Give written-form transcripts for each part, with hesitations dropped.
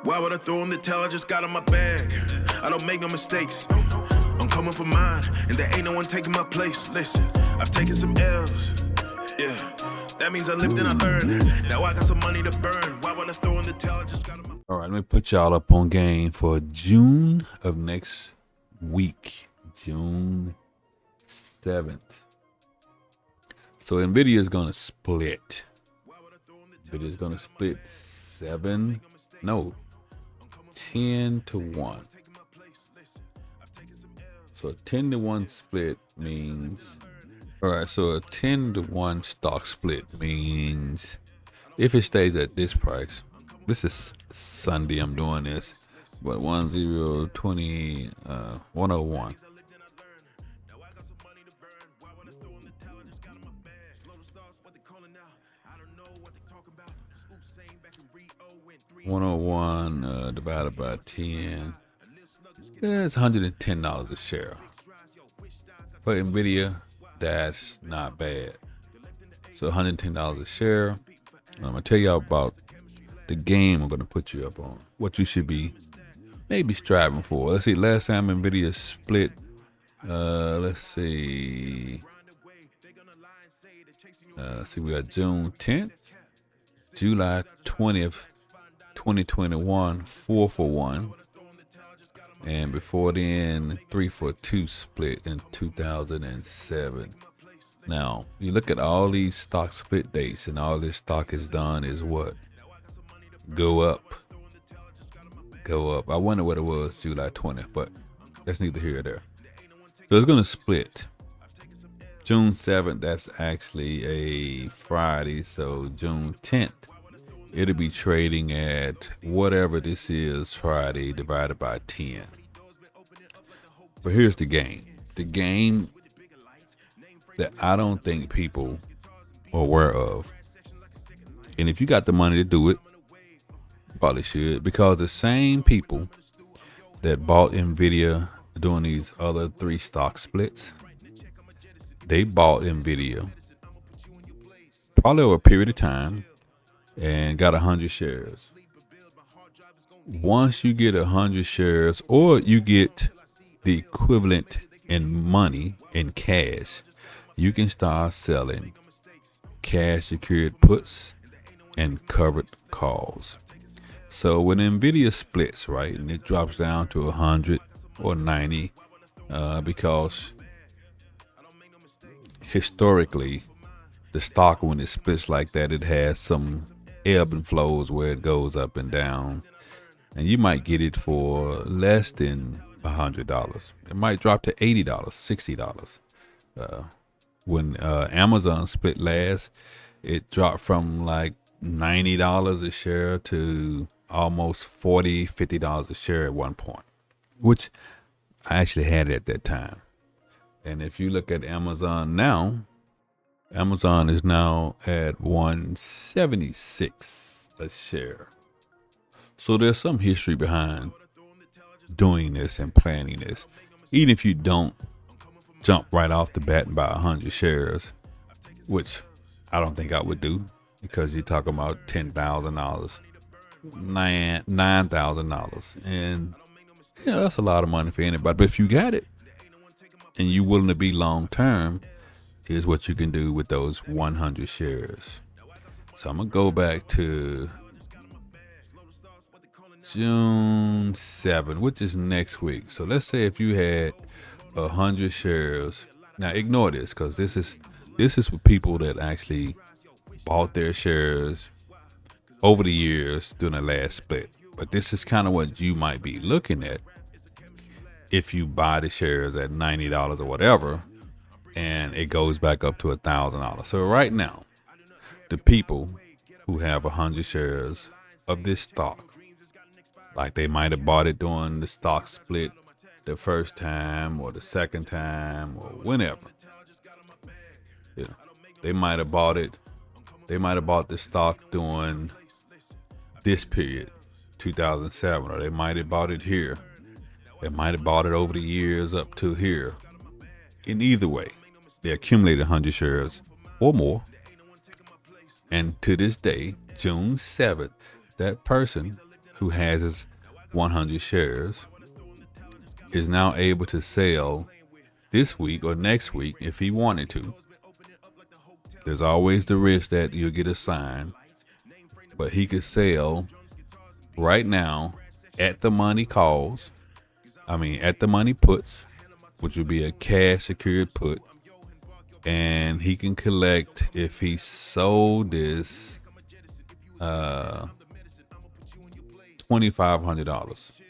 Why would I throw in the towel? I just got in my bag. I don't make no mistakes. I'm coming for mine, and there ain't no one taking my place. Listen, I've taken some L's. Yeah, that means I lived and I learned. Now I got some money to burn. Why would I throw in the towel? I just got in my... All right, let me put y'all up on game for June of next week, June 7th. So Nvidia is going to split. Nvidia is going to split 10 to 1. So a 10 to 1 split means, all right, so a 10 to 1 stock split means if it stays at this price, this is Sunday I'm doing this, but 101. Divided by 10, that's $110 a share. For Nvidia, that's not bad. So $110 a share. I'm gonna tell y'all about the game I'm gonna put you up on, what you should be maybe striving for. Let's see, last time Nvidia split, let's see, we got June 10th, July 20th, 2021, 4 for 1, and before then 3 for 2 split in 2007. Now you look at all these stock split dates, and all this stock has done is what? Go up. I wonder what it was July 20th, but that's neither here or there. So it's gonna split June 7th. That's actually a Friday, so June 10th. It'll be trading at whatever this is Friday divided by 10. But here's the game. The game that I don't think people are aware of. And if you got the money to do it, you probably should, because the same people that bought Nvidia doing these other 3 stock splits, they bought Nvidia probably over a period of time and got 100 shares. Once you get 100 shares, or you get the equivalent in money, in cash, you can start selling cash secured puts and covered calls. So when Nvidia splits, right, and it drops down to 100 or 90, because historically the stock, when it splits like that, it has some ebb and flows where it goes up and down, and you might get it for less than $100. It might drop to $80, $60. When Amazon split last, it dropped from like $90 a share to almost $40, $50 a share at one point, which I actually had it at that time. And if you look at Amazon now, Amazon is now at $176 a share. So there's some history behind doing this and planning this. Even if you don't jump right off the bat and buy 100 shares, which I don't think I would do, because you're talking about $10,000, $9,000, and that's a lot of money for anybody. But if you got it and you're willing to be long term, here's what you can do with those 100 shares. So I'm gonna go back to June 7th, which is next week. So let's say if you had 100 shares. Now ignore this, because this is for people that actually bought their shares over the years during the last split. But this is kind of what you might be looking at if you buy the shares at $90 or whatever, and it goes back up to $1,000. So right now, the people who have 100 shares of this stock, like they might have bought it during the stock split the first time or the second time or whenever, they might have bought it. They might have bought the stock during this period, 2007, or they might have bought it here. They might have bought it over the years up to here. In either way, they accumulated 100 shares or more. And to this day, June 7th, that person who has his 100 shares, is now able to sell this week or next week if he wanted to. There's always the risk that you'll get a sign, but he could sell right now at the money calls. At the money puts, which would be a cash secured put, and he can collect if he sold this $2,500,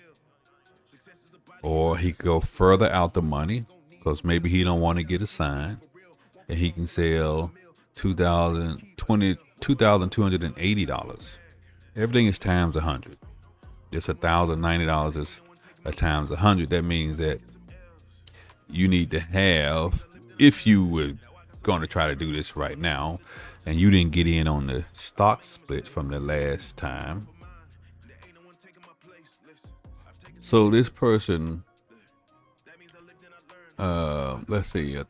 or he could go further out the money because maybe he don't want to get a sign, and he can sell $2,280. Everything is times 100. It's $1,090 is a times 100. That means that you need to have, if you were going to try to do this right now and you didn't get in on the stock split from the last time. So this person, let's see, if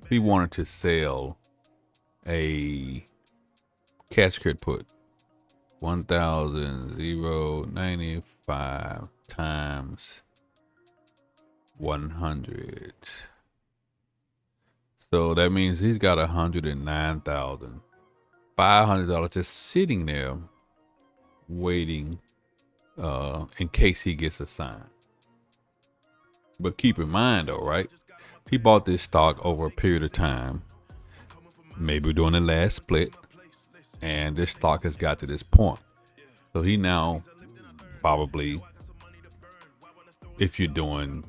he wanted to sell a cash secured put, 1,095 times 100. So that means he's got $109,500 just sitting there waiting in case he gets a sign. But keep in mind though, right? He bought this stock over a period of time, maybe during the last split, and this stock has got to this point. So he now probably, if you're doing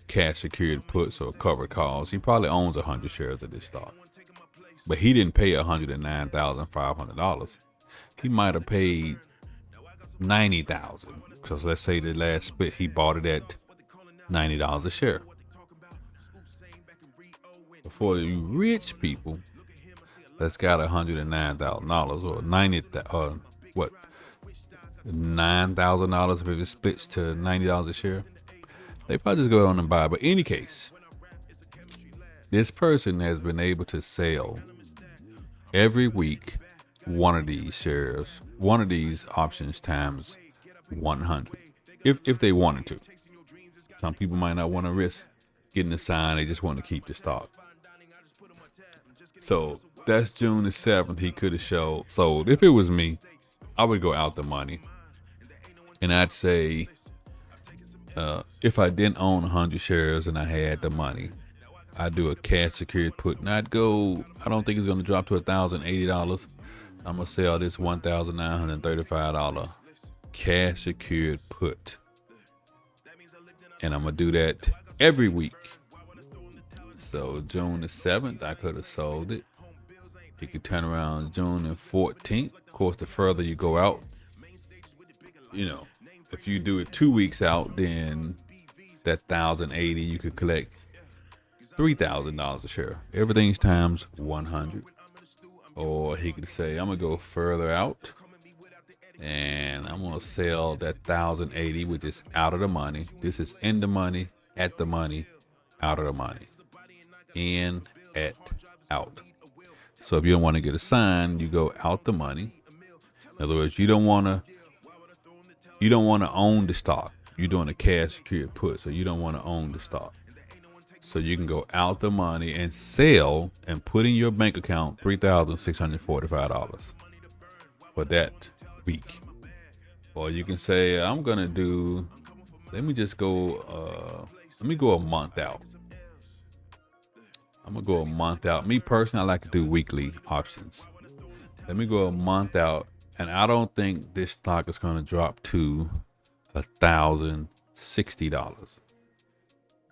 cash secured puts or covered calls, he probably owns 100 shares of this stock. But he didn't pay $109,500. He might have paid $90,000, because let's say the last split he bought it at $90 a share. For you rich people that's got $109,000 or $9,000 if it splits to $90 a share, they probably just go on and buy. But in any case, this person has been able to sell every week one of these shares, one of these options times 100, if they wanted to. Some people might not want to risk getting a sign; they just want to keep the stock. So that's June the 7th. He could have sold. If it was me, I would go out the money, and I'd say, if I didn't own 100 shares and I had the money, I'd do a cash secured put, and I'd go. I don't think it's going to drop to $1,080. I'm gonna sell this $1,935 cash secured put, and I'm gonna do that every week. So June the 7th, I could have sold it. You could turn around June the 14th. Of course, the further you go out, if you do it 2 weeks out, then that $1,080 you could collect $3,000 a share. Everything's times 100. Or he could say, I'm gonna go further out, and I'm gonna sell that $1,080, which is out of the money. This is in the money, at the money, out of the money. In, at, out. So if you don't want to get a sign, you go out the money. In other words, you don't want to own the stock. You're doing a cash secured put, so you don't want to own the stock. So you can go out the money and sell and put in your bank account $3,645 for that week. Or you can say, let me go a month out. I'm gonna go a month out. Me personally, I like to do weekly options. Let me go a month out, and I don't think this stock is gonna drop to $1,060.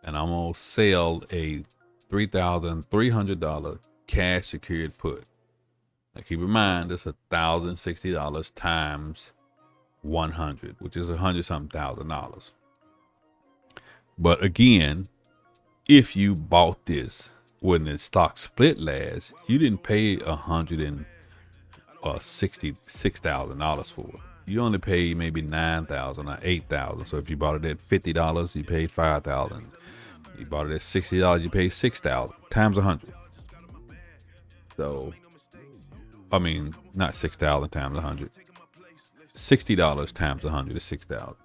And I'm gonna sell a $3,300 cash secured put. Now keep in mind, this is $1,060 times 100, which is $100-something. But again, if you bought this when the stock split last, you didn't pay $166,000 for it. You only paid maybe $9,000 or $8,000. So if you bought it at $50, you paid $5,000. You bought it at $60, you paid $6,000 times 100. So, not $6,000 times 100. $60 times 100 is 6,000.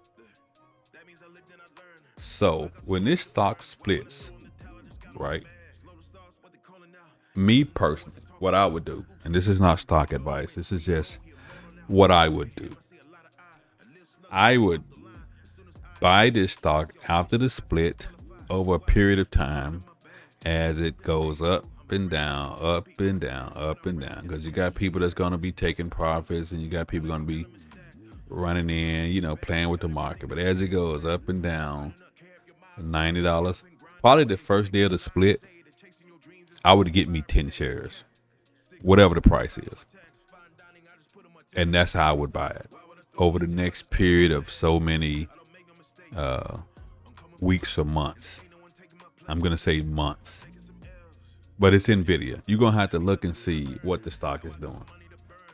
So when this stock splits, right? Me personally, what I would do, and this is not stock advice, this is just what I would do. I would buy this stock after the split over a period of time as it goes up and down, up and down, up and down. Because you got people that's going to be taking profits and you got people going to be running in, playing with the market. But as it goes up and down, $90, probably the first day of the split, I would get me 10 shares, whatever the price is. And that's how I would buy it over the next period of so many weeks or months. I'm going to say months. But it's Nvidia. You're going to have to look and see what the stock is doing.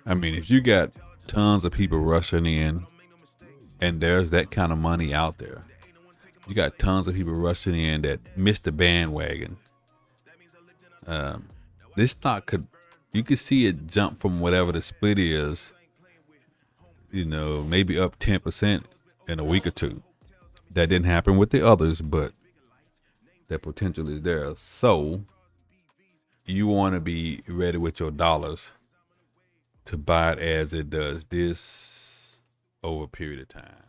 I mean, if you got tons of people rushing in and there's that kind of money out there, you got tons of people rushing in that missed the bandwagon. This stock you could see it jump from whatever the split is, maybe up 10% in a week or two. That didn't happen with the others, but that potential is there. So you want to be ready with your dollars to buy it as it does this over a period of time.